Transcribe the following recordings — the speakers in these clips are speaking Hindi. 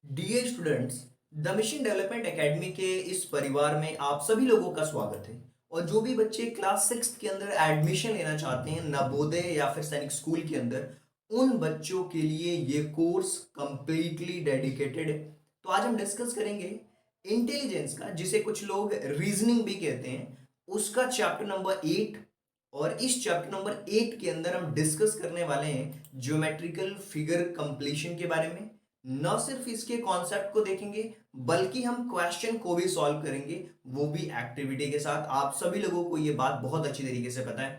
Dear students, the mission development academy के इस परिवार में आप सभी लोगों का स्वागत है। और जो भी बच्चे क्लास सिक्स के अंदर एडमिशन लेना चाहते हैं नवोदय या फिर सैनिक स्कूल के अंदर, उन बच्चों के लिए ये कोर्स कंप्लीटली डेडिकेटेड है। तो आज हम डिस्कस करेंगे इंटेलिजेंस का, जिसे कुछ लोग रीजनिंग भी कहते हैं, उसका चैप्टर नंबर 8। और इस चैप्टर नंबर 8 के अंदर हम डिस्कस करने वाले हैं ज्योमेट्रिकल फिगर कंप्लीशन के बारे में। न सिर्फ इसके कॉन्सेप्ट को देखेंगे, बल्कि हम क्वेश्चन को भी सॉल्व करेंगे, वो भी एक्टिविटी के साथ। आप सभी लोगों को ये बात बहुत अच्छी तरीके से पता है।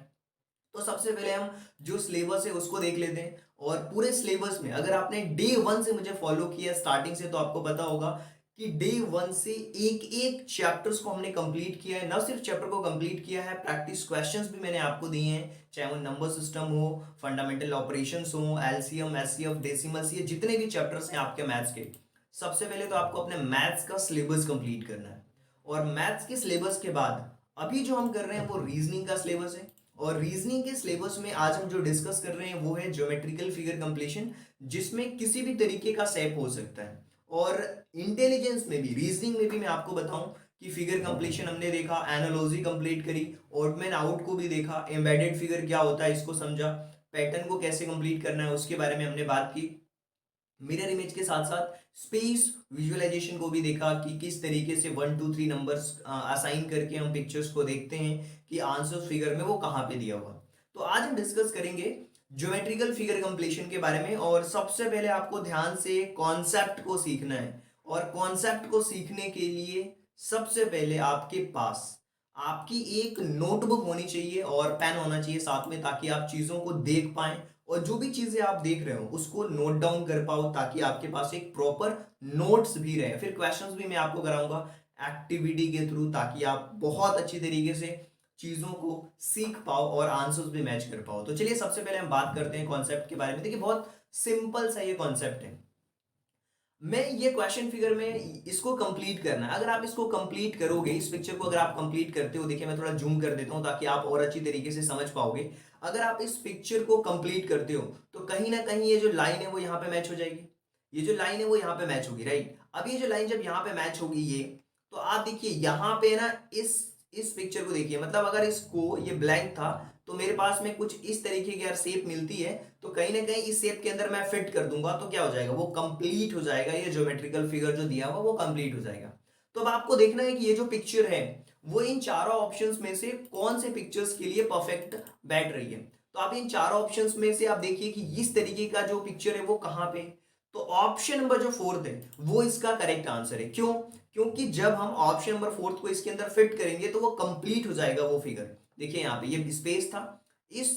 तो सबसे पहले हम जो सिलेबस है उसको देख लेते हैं। और पूरे सिलेबस में अगर आपने डे वन से मुझे फॉलो किया स्टार्टिंग से, तो आपको पता होगा कि डे वन से एक एक चैप्टर्स को हमने कंप्लीट किया है। न सिर्फ चैप्टर को कंप्लीट किया है, प्रैक्टिस क्वेश्चंस भी मैंने आपको दिए हैं, चाहे वो नंबर सिस्टम हो, फंडामेंटल ऑपरेशंस हो, एलसीएम, एचसीएफ, डेसिमल्स, ये जितने भी चैप्टर्स हैं आपके मैथ्स के। सबसे पहले तो आपको अपने मैथ्स का सिलेबस कंप्लीट करना है। और मैथ्स के सिलेबस के बाद अभी जो हम कर रहे हैं वो रीजनिंग का सिलेबस है। और रीजनिंग के सिलेबस में आज हम जो डिस्कस कर रहे हैं वो है ज्योमेट्रिकल फिगर कंप्लीशन, जिसमें किसी भी तरीके का शेप हो सकता है। और इंटेलिजेंस में भी, रीजनिंग में भी मैं आपको बताऊं कि फिगर कंप्लीशन हमने देखा, एनालॉजी कंप्लीट करी, ऑड मैन आउट को भी देखा, एम्बेडेड फिगर क्या होता है इसको समझा, पैटर्न को कैसे कंप्लीट करना है उसके बारे में हमने बात की। मिरर इमेज के साथ साथ स्पेस विजुअलाइजेशन को भी देखा कि किस तरीके से 1 2 3 नंबर्स असाइन करके हम पिक्चर्स को देखते हैं कि आंसर फिगर में वो कहाँ पे दिया हुआ। तो आज हम डिस्कस करेंगे ज्योमेट्रिकल फिगर कंप्लीशन के बारे में। और सबसे पहले आपको ध्यान से कॉन्सेप्ट को सीखना है। और कॉन्सेप्ट को सीखने के लिए सबसे पहले आपके पास आपकी एक नोटबुक होनी चाहिए और पेन होना चाहिए साथ में, ताकि आप चीजों को देख पाएं और जो भी चीजें आप देख रहे हो उसको नोट डाउन कर पाओ, ताकि आपके पास एक प्रॉपर नोट्स भी रहे। फिर क्वेश्चंस भी मैं आपको कराऊंगा एक्टिविटी के थ्रू, ताकि आप बहुत अच्छी तरीके से चीजों को सीख पाओ और आंसर्स भी मैच कर पाओ। तो चलिए सबसे पहले हम बात करते हैं कॉन्सेप्ट के बारे में। देखिए, बहुत सिंपल सा ये कॉन्सेप्ट है। मैं ये क्वेश्चन फिगर में इसको कंप्लीट करना है। अगर आप इसको कंप्लीट करोगे, इस पिक्चर को अगर आप कंप्लीट करते हो, देखिए मैं थोड़ा जूम कर देता हूं ताकि आप और अच्छी तरीके से समझ पाओगे। अगर आप इस पिक्चर को कंप्लीट करते हो तो कहीं ना कहीं ये जो लाइन है वो यहाँ पे मैच हो जाएगी, ये जो लाइन है वो यहाँ पे मैच होगी, राइट। अब ये जो लाइन जब यहाँ पे मैच होगी ये, तो आप देखिए यहाँ पे ना इस पिक्चर को देखिए, मतलब अगर इसको ये ब्लैंक था तो मेरे पास में कुछ इस तरीके की यार शेप मिलती है, तो कहीं ना कहीं इस शेप के अंदर मैं फिट कर दूंगा तो क्या हो जाएगा, वो कंप्लीट हो जाएगा। ये ज्योमेट्रिकल फिगर जो दिया हुआ वो कंप्लीट हो जाएगा। तो अब आपको देखना है कि ये जो पिक्चर है वो इन चारों ऑप्शंस में से कौन से पिक्चर्स के लिए परफेक्ट बैठ रही है। तो आप इन चारों ऑप्शंस में से आप देखिए कि इस तरीके का जो पिक्चर है वो कहां पे। तो ऑप्शन नंबर जो फोर्थ है वो इसका करेक्ट आंसर है। क्यों? क्योंकि जब हम ऑप्शन नंबर फोर्थ को इसके अंदर फिट करेंगे तो वो कंप्लीट हो जाएगा वो फिगर। देखिए यहाँ पे ये स्पेस था, इस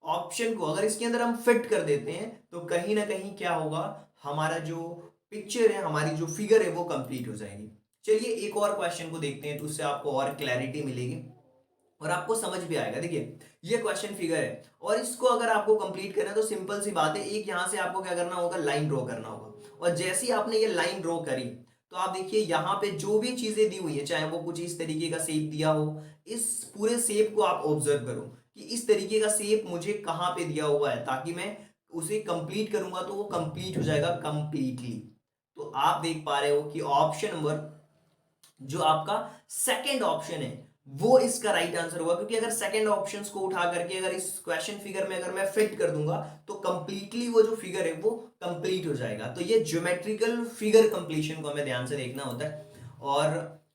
ऑप्शन को अगर इसके अंदर हम फिट कर देते हैं तो कहीं ना कहीं क्या होगा, हमारा जो पिक्चर है, हमारी जो फिगर है वो कंप्लीट हो जाएगी। चलिए एक और क्वेश्चन को देखते हैं, तो उससे आपको और क्लैरिटी मिलेगी और आपको समझ भी आएगा। देखिए ये क्वेश्चन फिगर है और इसको अगर आपको कंप्लीट करना है तो सिंपल सी बात है, एक यहां से आपको क्या करना होगा, लाइन ड्रॉ करना होगा। और जैसे ही आपने ये लाइन ड्रॉ करी तो आप देखिए यहाँ पे जो भी चीजें दी हुई है, चाहे वो कुछ इस तरीके का शेप दिया हो, इस पूरे शेप को आप ऑब्जर्व करो कि इस तरीके का शेप मुझे कहाँ पे दिया हुआ है, ताकि मैं उसे कंप्लीट करूंगा तो वो कंप्लीट हो जाएगा कंप्लीटली। तो आप देख पा रहे हो कि ऑप्शन नंबर जो आपका सेकंड ऑप्शन है वो इसका राइट आंसर होगा, क्योंकि अगर सेकंड ऑप्शंस को उठा करके अगर इस क्वेश्चन फिगर में अगर मैं फिट कर दूंगा तो कंप्लीटली वो जो फिगर है वो कंप्लीट हो जाएगा। तो ये ज्योमेट्रिकल फिगर कंप्लीशन को हमें ध्यान से देखना होता है। और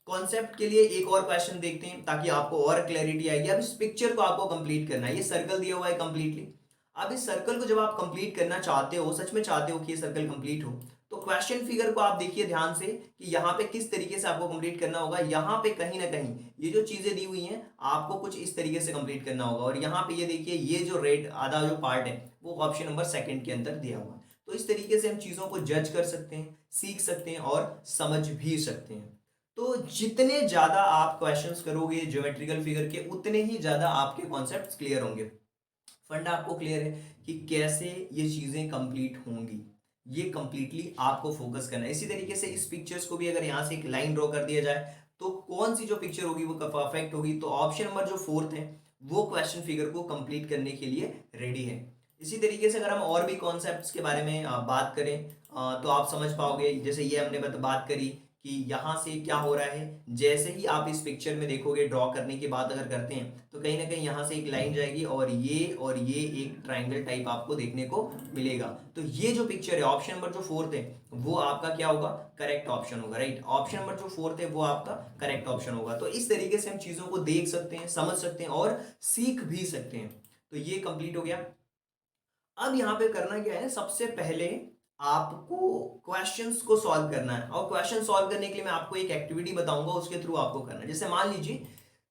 कॉन्सेप्ट के लिए एक और क्वेश्चन देखते हैं ताकि आपको और क्लैरिटी आएगी। अब इस पिक्चर को आपको कंप्लीट करना है, ये सर्कल दिया हुआ है कंप्लीटली। अब इस सर्कल को जब आप कंप्लीट करना चाहते हो, सच में चाहते हो कि ये सर्कल कंप्लीट हो, तो क्वेश्चन फिगर को आप देखिए ध्यान से कि यहाँ पे किस तरीके से आपको कंप्लीट करना होगा। यहाँ पे कहीं ना कहीं ये जो चीजें दी हुई हैं आपको कुछ इस तरीके से कंप्लीट करना होगा। और यहाँ पे ये देखिए, ये जो रेड आधा जो पार्ट है वो ऑप्शन नंबर सेकंड के अंदर दिया हुआ है। तो इस तरीके से हम चीजों को जज कर सकते हैं, सीख सकते हैं और समझ भी सकते हैं। तो जितने ज्यादा आप क्वेश्चंस करोगे ज्योमेट्रिकल फिगर के, उतने ही ज्यादा आपके कॉन्सेप्ट्स क्लियर होंगे। फंडा आपको क्लियर है कि कैसे ये चीजें कंप्लीट होंगी, ये कंप्लीटली आपको फोकस करना है। इसी तरीके से इस पिक्चर्स को भी अगर यहां से एक लाइन ड्रॉ कर दिया जाए तो कौन सी जो पिक्चर होगी वो परफेक्ट होगी। तो ऑप्शन नंबर जो फोर्थ है वो क्वेश्चन फिगर को कंप्लीट करने के लिए रेडी है। इसी तरीके से अगर हम और भी कॉन्सेप्ट्स के बारे में बात करें तो आप समझ पाओगे। जैसे ये हमने बात करी कि यहाँ से क्या हो रहा है, जैसे ही आप इस पिक्चर में देखोगे, ड्रॉ करने की बात अगर करते हैं तो कहीं ना कहीं यहाँ से एक लाइन जाएगी और ये एक ट्राइंगल टाइप आपको देखने को मिलेगा। तो ये जो पिक्चर है, ऑप्शन नंबर जो फोर्थ है वो आपका क्या होगा, करेक्ट ऑप्शन होगा, राइट। ऑप्शन नंबर जो फोर्थ है वो आपका करेक्ट ऑप्शन होगा। तो इस तरीके से हम चीजों को देख सकते हैं, समझ सकते हैं और सीख भी सकते हैं। तो ये कंप्लीट हो गया। अब यहाँ पे करना क्या है, सबसे पहले आपको क्वेश्चंस को सॉल्व करना है, और क्वेश्चन सॉल्व करने के लिए मैं आपको एक एक्टिविटी बताऊंगा, उसके थ्रू आपको करना है। जैसे मान लीजिए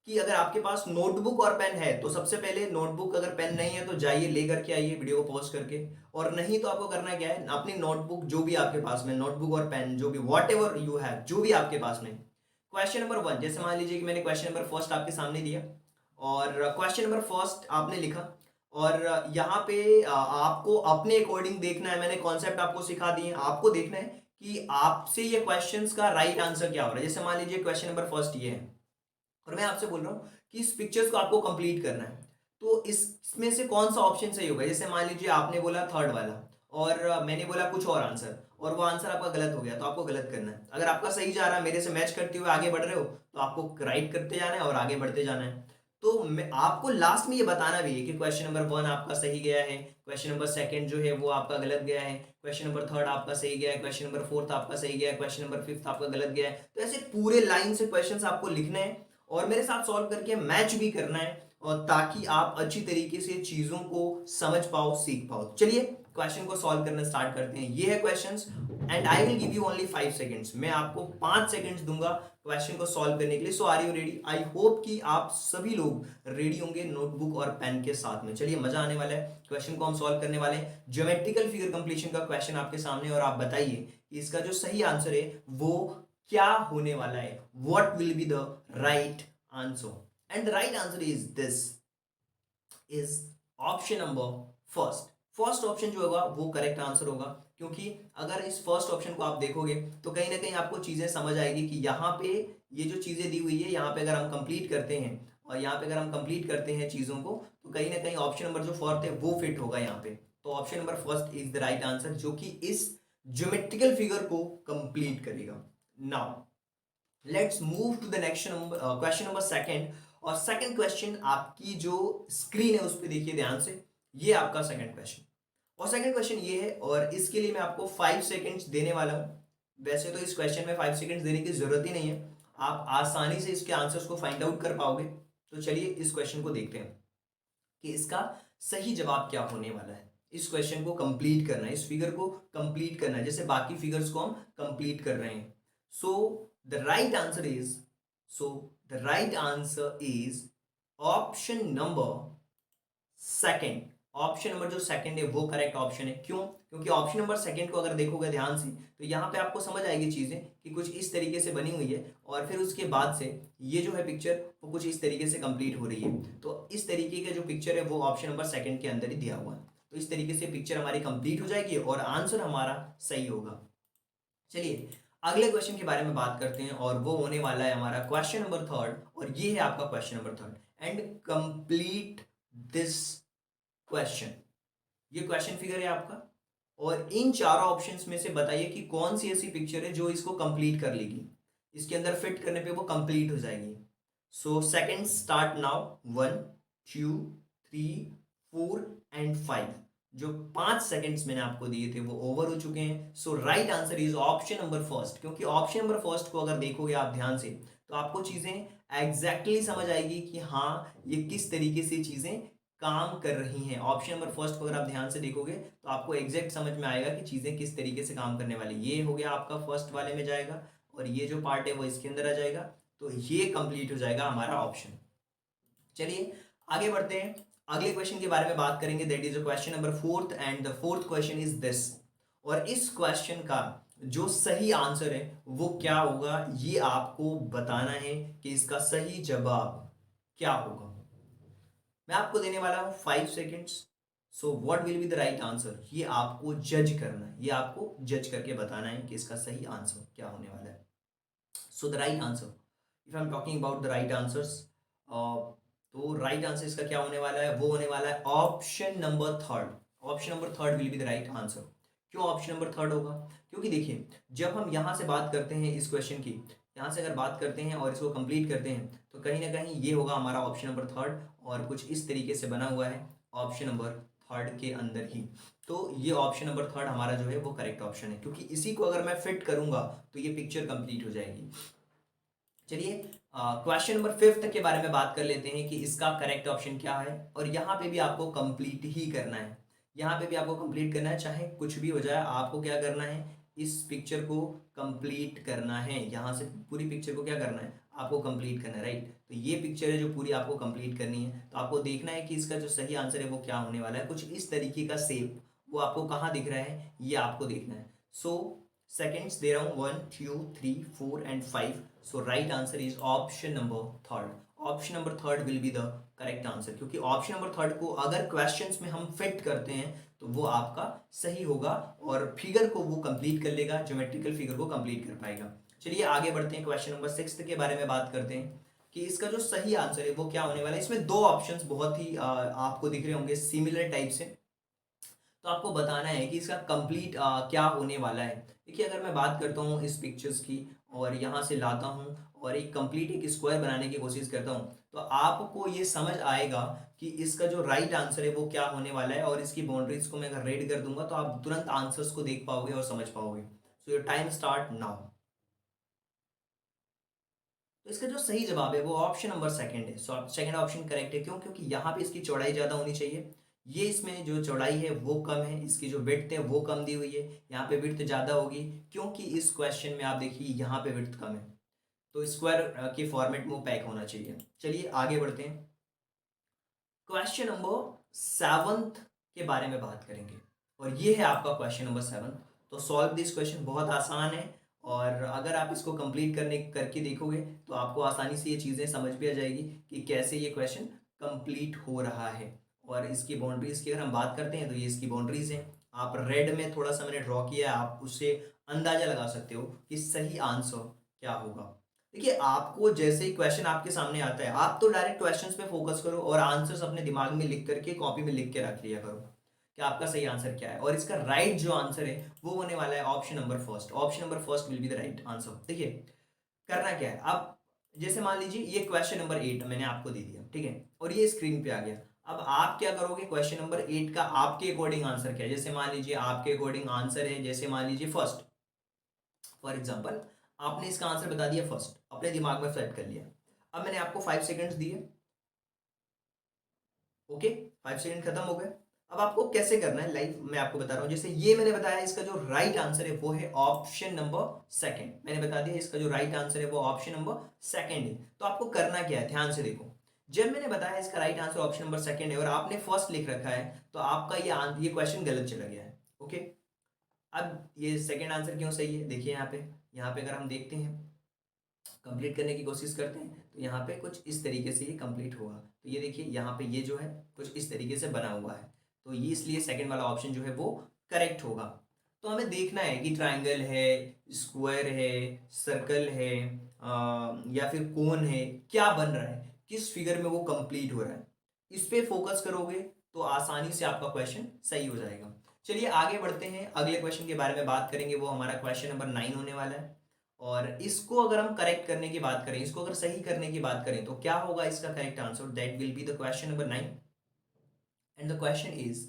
कि अगर आपके पास नोटबुक और पेन है तो सबसे पहले नोटबुक, अगर पेन नहीं है तो जाइए लेकर के आइए वीडियो को पॉज करके, और नहीं तो आपको करना क्या है, अपनी नोटबुक जो भी आपके पास में, नोटबुक और पेन जो भी, वॉट एवर यू हैव, जो भी आपके पास में, क्वेश्चन नंबर 1, जैसे मान लीजिए कि मैंने क्वेश्चन नंबर फर्स्ट आपके सामने दिया और क्वेश्चन नंबर फर्स्ट आपने लिखा, और यहाँ पे आपको अपने अकॉर्डिंग देखना है। मैंने कॉन्सेप्ट आपको सिखा दिए, आपको देखना है कि आपसे ये क्वेश्चंस का राइट आंसर क्या हो रहा है। जैसे मान लीजिए क्वेश्चन नंबर फर्स्ट ये है और मैं आपसे बोल रहा हूँ कि इस पिक्चर्स को आपको कंप्लीट करना है, तो इसमें से कौन सा ऑप्शन सही होगा। जैसे मान लीजिए आपने बोला थर्ड वाला और मैंने बोला कुछ और आंसर, और वो आंसर आपका गलत हो गया, तो आपको गलत करना है। अगर आपका सही जा रहा है, मेरे से मैच करते हुए आगे बढ़ रहे हो, तो आपको राइट करते जाना है और आगे बढ़ते जाना है। तो मैं आपको लास्ट में ये बताना भी है कि क्वेश्चन नंबर 1 आपका सही गया है, क्वेश्चन नंबर सेकंड जो है वो आपका गलत गया है, क्वेश्चन नंबर थर्ड आपका सही गया है, क्वेश्चन नंबर फोर्थ आपका सही गया है, क्वेश्चन नंबर फिफ्थ आपका गलत गया है। तो ऐसे पूरे लाइन से क्वेश्चंस आपको लिखने हैं और मेरे साथ सॉल्व करके मैच भी करना है, और ताकि आप अच्छी तरीके से चीजों को समझ पाओ, सीख पाओ। चलिए क्वेश्चन को सॉल्व करना स्टार्ट करते हैं। ये है questions and I will give you only 5 seconds. मैं आपको 5 सेकंड्स दूंगा क्वेश्चन को सॉल्व करने के लिए। So are you ready? I hope कि आप सभी लोग रेडी होंगे नोटबुक और पेन के साथ में। चलिए मजा आने वाला है। क्वेश्चन को हम सॉल्व करने वाले हैं। ज्योमेट्रिकल फिगर कंप्लीशन का क्वेश्चन आपके सामने, और आप बताइए कि इसका जो सही आंसर है वो क्या होने वाला है। What will be the right answer? And the right answer is this, is option number first. First option जो होगा वो करेक्ट आंसर होगा, क्योंकि अगर इस फर्स्ट ऑप्शन को आप देखोगे तो कहीं ना कहीं आपको चीजें समझ आएगी कि यहाँ पे ये जो चीजें दी हुई है, यहाँ पे अगर हम कंप्लीट करते हैं और यहाँ पे अगर हम कंप्लीट करते हैं चीजों को, तो कहीं ना कहीं ऑप्शन नंबर जो फोर्थ है वो फिट होगा यहाँ पे। तो option number first is the right answer, जो कि इस ज्योमेट्रिकल फिगर को कंप्लीट करेगा। Now let's move to the next number, question number second. और सेकंड क्वेश्चन आपकी जो स्क्रीन है उस पर देखिए ध्यान से, ये आपका सेकंड क्वेश्चन। और सेकंड क्वेश्चन ये है, और इसके लिए मैं आपको 5 सेकंड्स देने वाला हूं। वैसे तो इस क्वेश्चन में 5 सेकंड्स देने की जरूरत ही नहीं है, आप आसानी से इसके आंसर्स को फाइंड आउट कर पाओगे। तो चलिए इस क्वेश्चन को देखते हैं कि इसका सही जवाब क्या होने वाला है। इस क्वेश्चन को कंप्लीट करना है, इस फिगर को कंप्लीट करना है, जैसे बाकी फिगर्स को हम कंप्लीट कर रहे हैं। So the right answer is, so the right answer is option number second. Option number जो सेकंड है वो करेक्ट ऑप्शन है। क्यों? क्योंकि ऑप्शन नंबर सेकंड को अगर देखोगे ध्यान से तो यहाँ पे आपको समझ आएगी चीजें कि कुछ इस तरीके से बनी हुई है, और फिर उसके बाद से ये जो है पिक्चर वो कुछ इस तरीके से कंप्लीट हो रही है। तो इस तरीके का जो पिक्चर है वो ऑप्शन नंबर सेकंड के अंदर ही दिया हुआ है। तो इस तरीके से पिक्चर हमारी कंप्लीट हो जाएगी और आंसर हमारा सही होगा। चलिए अगले क्वेश्चन के बारे में बात करते हैं, और वो होने वाला है हमारा क्वेश्चन नंबर थर्ड, और ये है आपका question number third. And complete this question. ये क्वेश्चन फिगर है आपका, और इन चारों ऑप्शंस में से बताइए कि कौन सी ऐसी पिक्चर है जो इसको कंप्लीट कर लेगी, इसके अंदर फिट करने पे वो कंप्लीट हो जाएगी। So second start now. 1 2 3 4 and 5। जो 5 सेकंड्स मैंने आपको दिए थे वो ओवर हो चुके हैं। So right answer is option number first, क्योंकि ऑप्शन नंबर फर्स्ट को अगर देखोगे आप ध्यान से तो आपको चीजें एग्जैक्टली समझ आएगी कि हाँ ये किस तरीके से चीजें काम कर रही हैं। ऑप्शन नंबर फर्स्ट को अगर आप ध्यान से देखोगे तो आपको एग्जैक्ट समझ में आएगा कि चीजें किस तरीके से काम करने वाली। ये हो गया आपका फर्स्ट वाले में जाएगा, और ये जो पार्ट है वो इसके अंदर आ जाएगा। तो ये कंप्लीट हो जाएगा हमारा ऑप्शन। चलिए आगे बढ़ते हैं, अगले क्वेश्चन के बारे में बात करेंगे, that is question number fourth. And the fourth question is this, और इस क्वेश्चन का जो सही आंसर है वो क्या होगा, ये आपको बताना है कि इसका सही जवाब क्या होगा। मैं आपको देने वाला हूं 5 seconds. So what will be the right answer, ये आपको जज करना है, ये आपको जज करके बताना है कि इसका सही आंसर क्या होने वाला है। So the right answer, if I am talking about the right answers, तो राइट आंसर इसका क्या होने वाला है, वो होने वाला है option number third. Option number third will be the right answer. क्यों ऑप्शन नंबर थर्ड होगा? क्योंकि देखिए, जब हम यहाँ से बात करते हैं इस क्वेश्चन की, यहाँ से अगर बात करते हैं और इसको कंप्लीट करते हैं तो कहीं ना कहीं ये होगा हमारा ऑप्शन नंबर थर्ड, और कुछ इस तरीके से बना हुआ है ऑप्शन नंबर थर्ड के अंदर ही। तो ये ऑप्शन नंबर थर्ड हमारा जो है वो करेक्ट ऑप्शन है, क्योंकि इसी को अगर मैं फिट करूंगा तो ये पिक्चर कंप्लीट हो जाएगी। चलिए क्वेश्चन नंबर फिफ्थ के बारे में बात कर लेते हैं कि इसका करेक्ट ऑप्शन क्या है, और यहाँ पे भी आपको कंप्लीट ही करना है। यहाँ पे भी आपको कंप्लीट करना है, चाहे कुछ भी हो जाए, आपको क्या करना है, इस पिक्चर को कंप्लीट करना है। यहाँ से पूरी पिक्चर को क्या करना है, आपको कंप्लीट करना है, राइट। तो ये पिक्चर है जो पूरी आपको कंप्लीट करनी है, तो आपको देखना है कि इसका जो सही आंसर है वो क्या होने वाला है। कुछ इस तरीके का शेप वो आपको कहाँ दिख रहा है, ये आपको देखना है। सो seconds दे रहा हूँ 1 2 3 4 and 5, so right answer is option number third। Option number third will be the correct answer, क्योंकि ऑप्शन नंबर थर्ड को अगर क्वेश्चंस में हम फिट करते हैं तो वो आपका सही होगा और फिगर को वो कंप्लीट कर लेगा, ज्योमेट्रिकल फिगर को कंप्लीट कर पाएगा। चलिए आगे बढ़ते हैं, क्वेश्चन नंबर सिक्स के बारे में बात करते हैं कि इसका जो सही आंसर है वो क्या होने वाला है। इसमें दो ऑप्शंस बहुत ही आपको दिख रहे होंगे सिमिलर टाइप से, तो आपको बताना है कि इसका कंप्लीट क्या होने वाला है। देखिए, अगर मैं बात करता हूँ इस पिक्चर्स की और यहाँ से लाता हूँ और एक कंप्लीट एक स्क्वायर बनाने की कोशिश करता हूँ, तो आपको ये समझ आएगा कि इसका जो राइट आंसर है वो क्या होने वाला है, और इसकी बाउंड्रीज को मैं अगर रेड कर दूंगा तो आप तुरंत आंसर्स को देख पाओगे और समझ पाओगे। So your time start now. तो इसका जो सही जवाब है वो ऑप्शन नंबर सेकंड है। सो सेकंड ऑप्शन करेक्ट है। क्यों? क्योंकि यहाँ पे इसकी चौड़ाई ज़्यादा होनी चाहिए, ये इसमें जो चौड़ाई है वो कम है, इसकी जो विड्थ है वो कम दी हुई है, यहाँ पे विड्थ ज़्यादा होगी, क्योंकि इस क्वेश्चन में आप देखिए यहाँ पे विड्थ कम है, तो स्क्वायर के फॉर्मेट में वो पैक होना चाहिए। चलिए आगे बढ़ते हैं, क्वेश्चन नंबर सेवंथ के बारे में बात करेंगे, और ये है आपका क्वेश्चन नंबर सेवन। तो सॉल्व दिस क्वेश्चन बहुत आसान है, और अगर आप इसको कंप्लीट करने करके देखोगे तो आपको आसानी से ये चीज़ें समझ भी आ जाएगी कि कैसे ये क्वेश्चन कंप्लीट हो रहा है। और इसकी बाउंड्रीज की अगर हम बात करते हैं तो ये इसकी बाउंड्रीज हैं, आप रेड में थोड़ा सा मैंने ड्रॉ किया है, आप उससे अंदाजा लगा सकते हो कि सही आंसर क्या होगा। देखिए, आपको जैसे ही क्वेश्चन आपके सामने आता है आप तो डायरेक्ट क्वेश्चंस पे फोकस करो और आंसर्स अपने दिमाग में लिख करके कॉपी में लिख के रख लिया करो कि आपका सही आंसर क्या है, और इसका राइट जो आंसर है वो होने वाला है option number first. Option number first will be the right answer. देखिए, करना क्या है, अब जैसे मान लीजिए ये क्वेश्चन नंबर 8 मैंने आपको दे दिया, ठीक है, और ये स्क्रीन पे आ गया। अब आप क्या करोगे, क्वेश्चन नंबर 8 का आपके अकॉर्डिंग आंसर क्या है, जैसे मान लीजिए आपके अकॉर्डिंग आंसर है, जैसे मान लीजिए फर्स्ट, फॉर एग्जाम्पल आपने इसका आंसर बता दिया फर्स्ट, अपने दिमाग में सेट कर लिया। अब मैंने आपको 5 सेकंड्स दिए, ओके, 5 सेकंड खत्म हो गए। अब आपको कैसे करना है लाइव मैं आपको बता रहा हूं, जैसे ये मैंने बताया इसका जो राइट आंसर है वो है ऑप्शन नंबर सेकंड, मैंने बता दिया इसका जो राइट आंसर है वो ऑप्शन नंबर सेकंड है। तो आपको करना क्या है, ध्यान से देखो, जब मैंने बताया इसका right answer option number second है और आपने फर्स्ट लिख रखा है, तो आपका ये क्वेश्चन गलत चला गया है, ओके। अब ये सेकंड आंसर क्यों सही है, देखिए यहाँ पे अगर हम देखते हैं, कंप्लीट करने की कोशिश करते हैं, तो यहाँ पे कुछ इस तरीके से ये कंप्लीट होगा। तो ये देखिए यहाँ पे ये जो है कुछ इस तरीके से बना हुआ है, तो ये इसलिए सेकंड वाला ऑप्शन जो है वो करेक्ट होगा। तो हमें देखना है कि ट्राइंगल है, स्क्वायर है, सर्कल है, या फिर कोन है, क्या बन रहा है, किस फिगर में वो कंप्लीट हो रहा है, इस पे फोकस करोगे तो आसानी से आपका क्वेश्चन सही हो जाएगा। चलिए आगे बढ़ते हैं, अगले क्वेश्चन के बारे में बात करेंगे, वो हमारा क्वेश्चन नंबर 9 होने वाला है। और इसको अगर हम करेक्ट करने की बात करें, इसको अगर सही करने की बात करें, तो क्या होगा इसका correct answer, that will be the question number 9। And the question is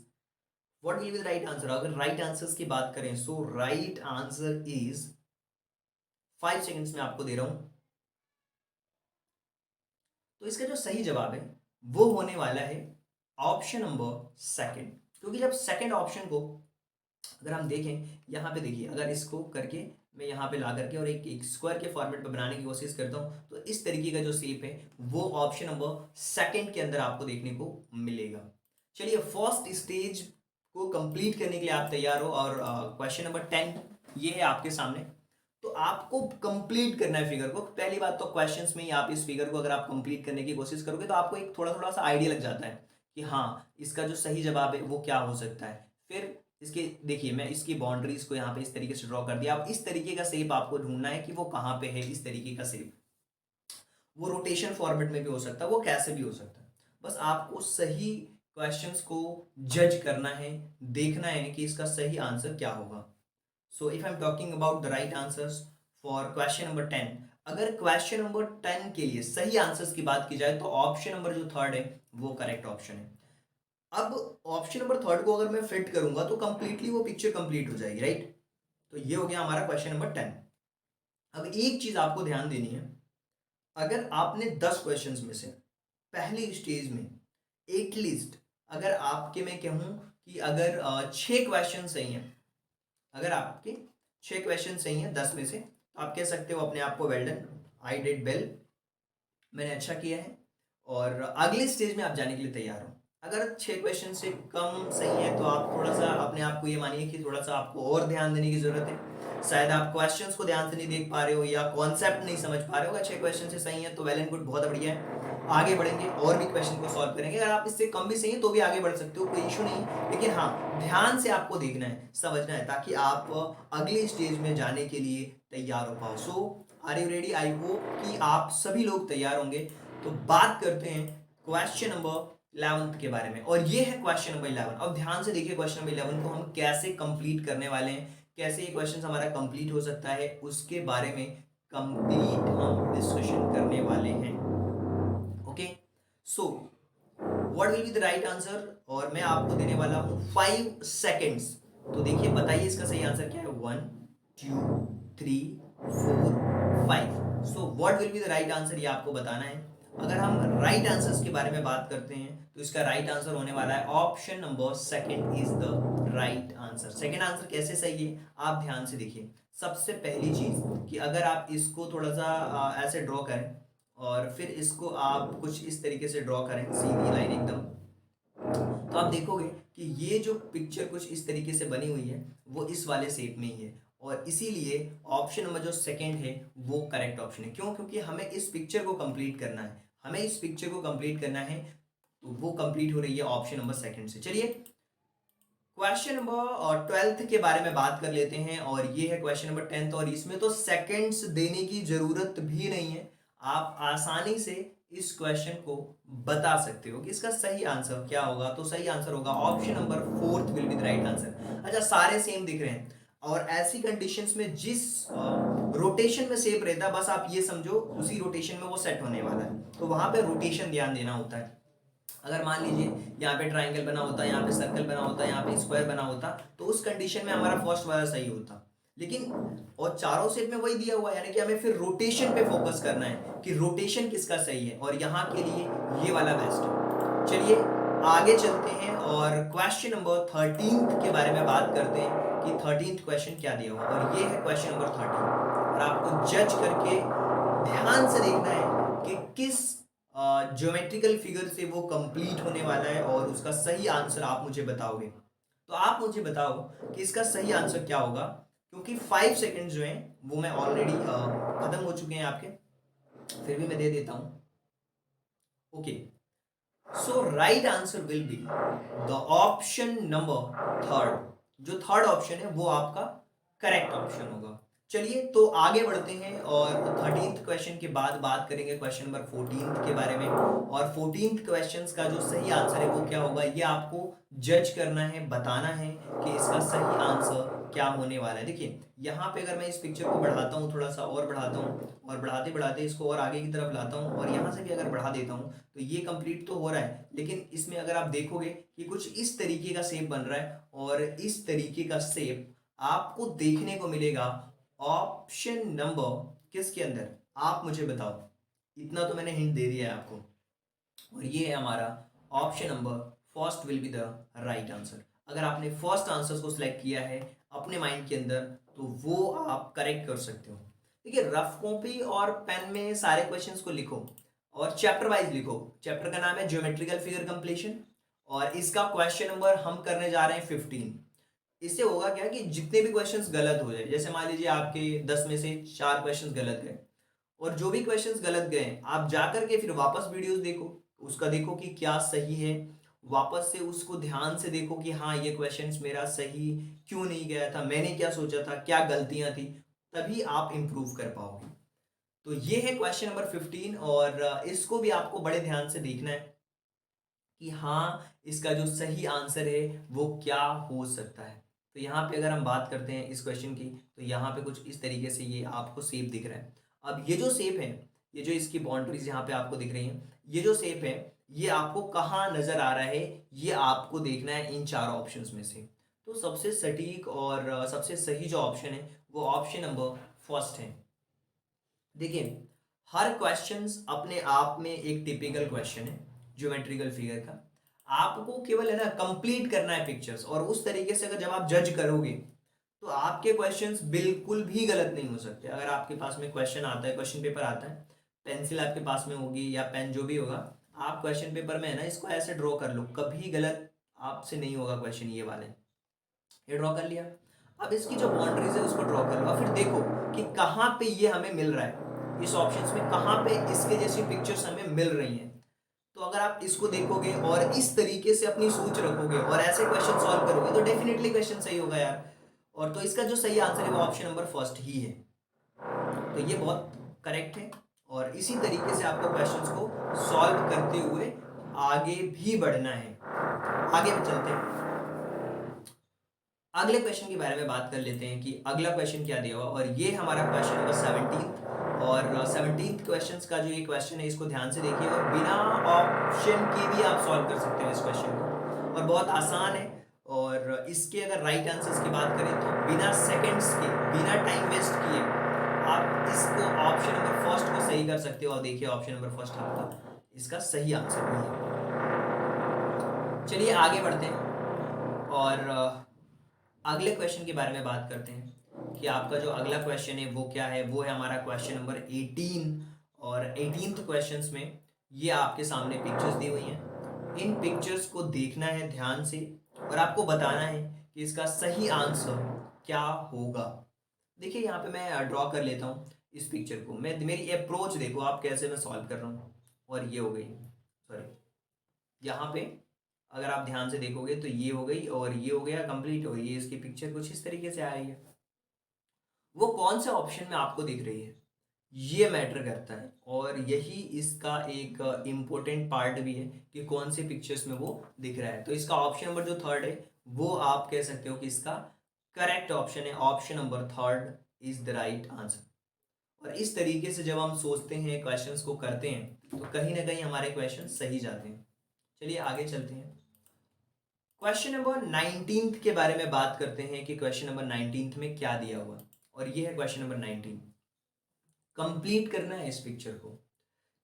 what will be the right answer. अगर राइट आंसर्स की बात करें, सो राइट आंसर इज 5 सेकंड्स में आपको दे रहा हूं, तो इसका जो सही जवाब है वो होने वाला है ऑप्शन नंबर सेकंड। क्योंकि जब सेकंड ऑप्शन को अगर हम देखें, यहाँ पे देखिए, अगर इसको करके मैं यहाँ पे ला करके और एक स्क्वायर के फॉर्मेट में बनाने की कोशिश करता हूँ, तो इस तरीके का जो शेप है वो ऑप्शन नंबर सेकंड के अंदर आपको देखने को मिलेगा। चलिए फर्स्ट स्टेज को कंप्लीट करने के लिए आप तैयार हो, और क्वेश्चन नंबर 10 ये है आपके सामने। तो आपको कंप्लीट करना है फिगर को। पहली बात तो क्वेश्चंस में ही आप इस फिगर को अगर आप कंप्लीट करने की कोशिश करोगे तो आपको एक थोड़ा थोड़ा सा आइडिया लग जाता है कि हाँ इसका जो सही जवाब है वो क्या हो सकता है। फिर इसके देखिए, मैं इसकी बाउंड्रीज को यहाँ पे इस तरीके से ड्रॉ कर दिया। अब इस तरीके का शेप आपको ढूंढना है कि वो कहाँ पे है, इस तरीके का शेप, वो रोटेशन फॉर्मेट में भी हो सकता है, वो कैसे भी हो सकता है, बस आपको सही क्वेश्चंस को जज करना है, देखना है कि इसका सही आंसर क्या होगा। So if I am talking about the right answers for question number 10, अगर क्वेश्चन नंबर 10 के लिए सही आंसर्स की बात की जाए तो ऑप्शन नंबर जो थर्ड है वो करेक्ट ऑप्शन है। अब ऑप्शन नंबर थर्ड को अगर मैं फिट करूंगा तो कंप्लीटली वो पिक्चर कंप्लीट हो जाएगी, राइट। तो ये हो गया हमारा क्वेश्चन नंबर 10। अब एक चीज आपको ध्यान देनी है, अगर आपने 10 क्वेश्चंस में से पहले स्टेज में एटलीस्ट, अगर आपके मैं कहूं कि अगर 6 क्वेश्चन सही हैं, अगर आपके 6 क्वेश्चन सही हैं 10 में से, तो आप कह सकते हो अपने आप को well done, I did well, मैंने अच्छा किया है और अगले स्टेज में आप जाने के लिए तैयार हो। अगर 6 क्वेश्चन से कम सही है तो आप थोड़ा सा अपने आप को ये मानिए कि थोड़ा सा आपको और ध्यान देने की जरूरत है। शायद आप क्वेश्चंस को ध्यान से नहीं देख पा रहे हो या कॉन्सेप्ट नहीं समझ पा रहे हो। अगर 6 क्वेश्चन से सही है तो वेल एंड गुड, बहुत बढ़िया है, आगे बढ़ेंगे और भी क्वेश्चन को सॉल्व करेंगे। अगर आप इससे कम भी सही है तो भी आगे बढ़ सकते हो, कोई इशू नहीं है। लेकिन हाँ, ध्यान से आपको देखना है, समझना है, ताकि आप अगले स्टेज में जाने के लिए तैयार हो पाओ। So are you ready? I hope कि आप सभी लोग तैयार होंगे। तो बात करते हैं क्वेश्चन नंबर 11 के बारे में, और ये है क्वेश्चन नंबर 11। अब ध्यान से देखिए क्वेश्चन नंबर 11 को हम कैसे कंप्लीट करने वाले हैं, कैसे ये क्वेश्चन हमारा कंप्लीट हो सकता है, उसके बारे में कंप्लीट हम डिस्कशन करने वाले हैं। Okay, so what will be the right answer, और मैं आपको देने वाला हूं 5 सेकेंड्स। तो देखिए, बताइए इसका सही आंसर क्या है। 1 2 3 4 5। So what will be the right answer, ये आपको बताना है। अगर हम राइट आंसर्स के बारे में बात करते हैं तो इसका राइट आंसर होने वाला है option number second is the right answer. Second answer कैसे सही है, आप ध्यान से देखिए। सबसे पहली चीज कि अगर आप इसको थोड़ा सा ऐसे ड्रॉ करें और फिर इसको आप कुछ इस तरीके से ड्रॉ करें, सीधी लाइन एकदम, तो आप देखोगे कि ये जो पिक्चर कुछ इस तरीके से बनी हुई है वो इस वाले शेप में ही है, और इसीलिए ऑप्शन नंबर जो सेकंड है वो करेक्ट ऑप्शन है। क्यों? क्योंकि हमें इस पिक्चर को कंप्लीट करना है, हमें इस पिक्चर को कंप्लीट करना है, तो वो कंप्लीट हो रही है ऑप्शन नंबर सेकंड से। चलिए क्वेश्चन नंबर 12 के बारे में बात कर लेते हैं, और ये है क्वेश्चन नंबर 10। और इसमें तो सेकंड्स देने की जरूरत भी नहीं है, आप आसानी से इस क्वेश्चन को बता सकते हो कि इसका सही आंसर क्या होगा। तो सही आंसर होगा option number fourth will be the right answer. अच्छा, सारे सेम दिख रहे हैं, और ऐसी कंडीशंस में जिस रोटेशन में शेप रहता है, बस आप ये समझो उसी रोटेशन में वो सेट होने वाला है, तो वहां पे रोटेशन ध्यान देना होता है। अगर मान लीजिए यहाँ पे ट्राइंगल बना होता, यहाँ पे सर्कल बना होता, यहाँ पे स्क्वायर बना होता, तो उस कंडीशन में हमारा फर्स्ट वाला सही होता। लेकिन और चारों सेट में वही दिया हुआ है, यानी कि हमें फिर रोटेशन पे फोकस करना है कि रोटेशन किसका सही है, और यहाँ के लिए ये वाला बेस्ट है। चलिए आगे चलते हैं और क्वेश्चन नंबर 13 के बारे में बात करते हैं कि 13th क्वेश्चन क्या दिया हुआ, और ये है क्वेश्चन नंबर 13। और आपको जज करके ध्यान से देखना है कि किस ज्योमेट्रिकल फिगर से वो कंप्लीट होने वाला है, और उसका सही आंसर आप मुझे बताओगे। तो आप मुझे बताओ कि इसका सही आंसर क्या होगा, क्योंकि 5 सेकंड जो हैं वो मैं ऑलरेडी खत्म हो चुके हैं आपके, फिर भी मैं दे देता हूं। Okay, so right answer will be the option number third. जो थर्ड ऑप्शन है वो आपका करेक्ट ऑप्शन होगा। चलिए तो आगे बढ़ते हैं, और 13th क्वेश्चन के बाद बात करेंगे क्वेश्चन नंबर 14 के बारे में। और 14th क्वेश्चन का जो सही आंसर है वो क्या होगा, ये आपको जज करना है, बताना है कि इसका सही आंसर क्या होने वाला है। देखिए यहाँ पे अगर मैं इस पिक्चर को बढ़ाता हूँ, थोड़ा सा और बढ़ाता हूँ, और बढ़ाते बढ़ाते इसको और आगे की तरफ लाता हूँ, और यहाँ से भी अगर बढ़ा देता हूँ, तो ये कंप्लीट तो हो रहा है, लेकिन इसमें अगर आप देखोगे कि कुछ इस तरीके का शेप बन रहा है, और इस तरीके का शेप आपको देखने को मिलेगा ऑप्शन नंबर किसके अंदर, आप मुझे बताओ। इतना तो मैंने हिंट दे दिया है आपको, और ये है हमारा option number first will be the right answer. अगर आपने फर्स्ट आंसर को सिलेक्ट किया है अपने माइंड के अंदर, तो वो आप करेक्ट कर सकते हो। देखिए रफ कॉपी और पेन में सारे क्वेश्चंस को लिखो, और चैप्टर वाइज लिखो। चैप्टर का नाम है ज्योमेट्रिकल फिगर कंप्लीशन, और इसका क्वेश्चन नंबर हम करने जा रहे हैं 15। इससे होगा क्या कि जितने भी क्वेश्चंस गलत हो जाए, जैसे मान लीजिए आपके 10 में से 4 क्वेश्चंस गलत गए, और जो भी क्वेश्चंस गलत गए आप जा करके फिर वापस वीडियोस देखो, उसका देखो कि क्या सही है, वापस से उसको ध्यान से देखो कि हाँ ये क्वेश्चंस मेरा सही क्यों नहीं गया था, मैंने क्या सोचा था, क्या गलतियां थी, तभी आप इंप्रूव कर पाओगे। तो ये है क्वेश्चन नंबर 15, और इसको भी आपको बड़े ध्यान से देखना है कि हाँ इसका जो सही आंसर है वो क्या हो सकता है। तो यहाँ पे अगर हम बात करते हैं इस क्वेश्चन की, तो यहाँ पे कुछ इस तरीके से ये आपको शेप दिख रहा है। अब ये जो शेप है, ये जो इसकी बाउंड्रीज यहाँ पे आपको दिख रही हैं, ये जो शेप है ये आपको कहाँ नजर आ रहा है, ये आपको देखना है इन चार ऑप्शंस में से। तो सबसे सटीक और सबसे सही जो ऑप्शन है वो ऑप्शन नंबर फर्स्ट है। देखिए, हर क्वेश्चंस अपने आप में एक टिपिकल क्वेश्चन है ज्योमेट्रिकल फिगर का। आपको केवल है ना कंप्लीट करना है पिक्चर्स, और उस तरीके से अगर जब आप जज करोगे तो आपके क्वेश्चंस बिल्कुल भी गलत नहीं हो सकते। अगर आपके पास में क्वेश्चन आता है, क्वेश्चन पेपर आता है, पेंसिल आपके पास में होगी या पेन जो भी होगा, आप क्वेश्चन पेपर में है ना इसको ऐसे ड्रॉ कर लो, कभी गलत आपसे नहीं होगा क्वेश्चन ये वाले। ये ड्रॉ कर लिया, अब इसकी जो बाउंड्रीज है उसको ड्रॉ कर लो, और फिर देखो कि कहाँ पे ये हमें मिल रहा है, इस ऑप्शंस में कहाँ पे इसके जैसी पिक्चर्स हमें मिल रही हैं। तो अगर आप इसको देखोगे और इस तरीके से अपनी सोच रखोगे और ऐसे क्वेश्चन सॉल्व करोगे तो डेफिनेटली क्वेश्चन सही होगा यार। और तो इसका जो सही आंसर है वो ऑप्शन नंबर फर्स्ट ही है। तो ये बहुत करेक्ट है, और इसी तरीके से आपको क्वेश्चंस को सॉल्व करते हुए आगे भी बढ़ना है। आगे भी चलते हैं, अगले क्वेश्चन के बारे में बात कर लेते हैं कि अगला क्वेश्चन क्या दिया हुआ, और ये हमारा क्वेश्चन नंबर 17। और 17 क्वेश्चन का जो ये क्वेश्चन है इसको ध्यान से देखिए, और बिना ऑप्शन के भी आप सॉल्व कर सकते हो इस क्वेश्चन को, और बहुत आसान है। और इसके अगर राइट आंसर्स की बात करें तो बिना सेकंड्स के, बिना टाइम वेस्ट किए आप इसको ऑप्शन नंबर फर्स्ट को सही कर सकते हो। और देखिए ऑप्शन नंबर फर्स्ट आपका इसका सही आंसर भी है। चलिए आगे बढ़ते हैं, और अगले क्वेश्चन के बारे में बात करते हैं कि आपका जो अगला क्वेश्चन है वो क्या है। वो है हमारा क्वेश्चन नंबर 18, और 18th क्वेश्चंस में ये आपके सामने पिक्चर्स दी हुई हैं। इन पिक्चर्स को देखना है ध्यान से, और आपको बताना है कि इसका सही आंसर क्या होगा। देखिए यहाँ पे मैं ड्रॉ कर लेता हूँ इस पिक्चर को, मैं मेरी अप्रोच देखो आप कैसे मैं सॉल्व कर रहा हूँ। और ये हो गई, सॉरी, यहाँ पे अगर आप ध्यान से देखोगे तो ये हो गई और ये हो गया कंप्लीट, और ये इसकी पिक्चर कुछ इस तरीके से आ रही है। वो कौन से ऑप्शन में आपको दिख रही है ये मैटर करता है, और यही इसका एक इम्पोर्टेंट पार्ट भी है कि कौन से पिक्चर्स में वो दिख रहा है। तो इसका ऑप्शन नंबर जो थर्ड है वो आप कह सकते हो कि इसका करेक्ट ऑप्शन है। Option number third is the right answer. और इस तरीके से जब हम सोचते हैं, क्वेश्चंस को करते हैं, तो कहीं ना कहीं हमारे क्वेश्चन सही जाते हैं। चलिए आगे चलते हैं, क्वेश्चन नंबर 19 के बारे में बात करते हैं कि क्वेश्चन नंबर 19 में क्या दिया हुआ। और ये है क्वेश्चन नंबर 19, कंप्लीट करना है इस पिक्चर को।